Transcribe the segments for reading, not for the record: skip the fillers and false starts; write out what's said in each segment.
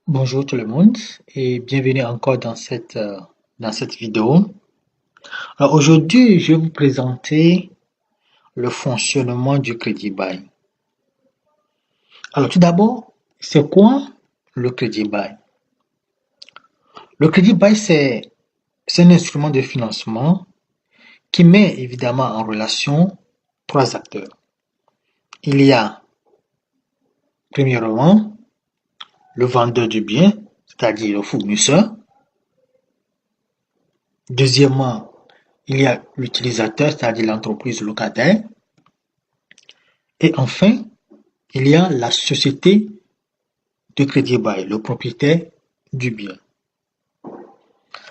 Bonjour tout le monde et bienvenue encore dans cette vidéo. Alors aujourd'hui, je vais vous présenter le fonctionnement du crédit bail. Alors tout d'abord, c'est quoi le crédit bail? Le crédit bail, c'est un instrument de financement qui met évidemment en relation trois acteurs. Il y a premièrement le vendeur du bien, c'est-à-dire le fournisseur. Deuxièmement, il y a l'utilisateur, c'est-à-dire l'entreprise locataire. Et enfin, il y a la société de crédit bail, le propriétaire du bien.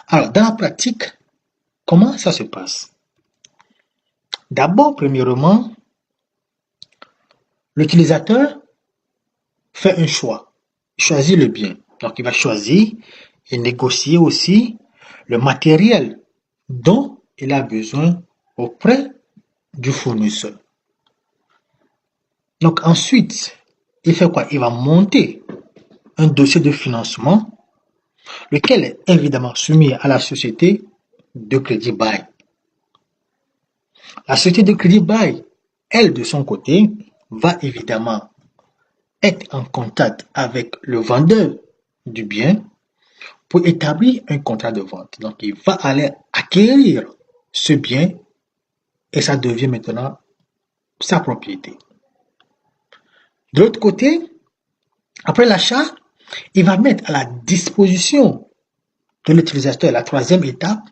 Alors, dans la pratique, comment ça se passe? D'abord, premièrement, l'utilisateur fait un choix, il choisit le bien. Donc, il va choisir et négocier aussi le matériel dont il a besoin auprès du fournisseur. Donc, ensuite, il fait quoi? Il va monter un dossier de financement, lequel est évidemment soumis à la société de crédit bail. La société de crédit bail, elle, de son côté, va évidemment être en contact avec le vendeur du bien pour établir un contrat de vente. Donc, il va aller acquérir ce bien et ça devient maintenant sa propriété. De l'autre côté, après l'achat, il va mettre à la disposition de l'utilisateur la troisième étape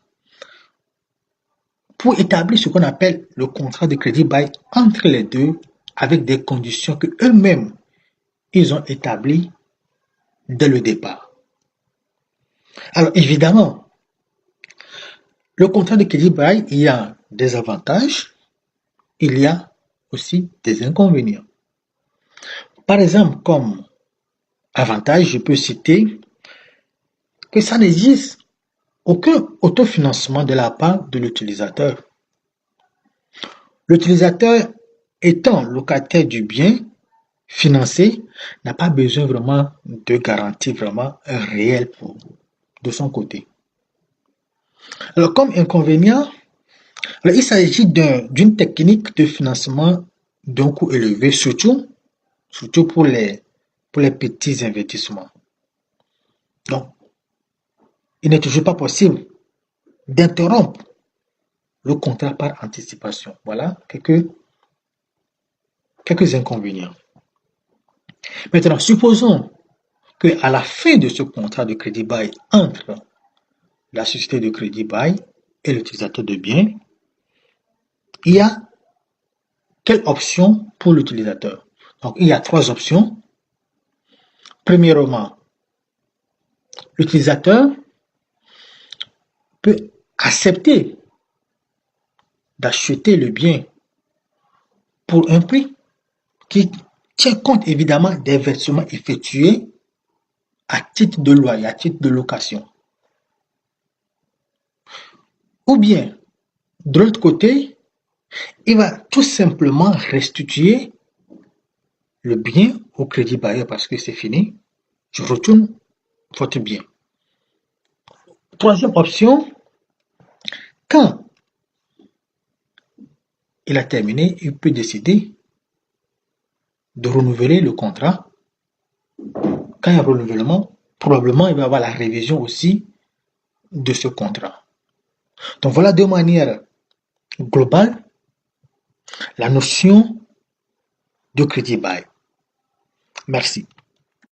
pour établir ce qu'on appelle le contrat de crédit bail entre les deux avec des conditions que eux-mêmes ils ont établies dès le départ. Alors évidemment, le contrat de crédit bail, il y a des avantages, il y a aussi des inconvénients. Par exemple, comme avantage, je peux citer que ça n'existe aucun autofinancement de la part de l'utilisateur. L'utilisateur étant locataire du bien financé n'a pas besoin vraiment de garantie vraiment réelle de son côté. Alors comme inconvénient, il s'agit d'une technique de financement d'un coût élevé, surtout pour les petits investissements. Donc, il n'est toujours pas possible d'interrompre le contrat par anticipation. Voilà quelques inconvénients. Maintenant, supposons qu'à la fin de ce contrat de crédit bail entre la société de crédit bail et l'utilisateur de biens, il y a quelle option pour l'utilisateur? Donc, il y a trois options. Premièrement, l'utilisateur peut accepter d'acheter le bien pour un prix qui tient compte évidemment des versements effectués à titre de loyer, à titre de location. Ou bien, de l'autre côté, il va tout simplement restituer le bien au crédit bailleur parce que c'est fini. Je retourne votre bien. Troisième option, quand il a terminé, il peut décider de renouveler le contrat. Quand il y a renouvellement, probablement il va y avoir la révision aussi de ce contrat. Donc voilà de manière globale la notion de crédit bail. Merci.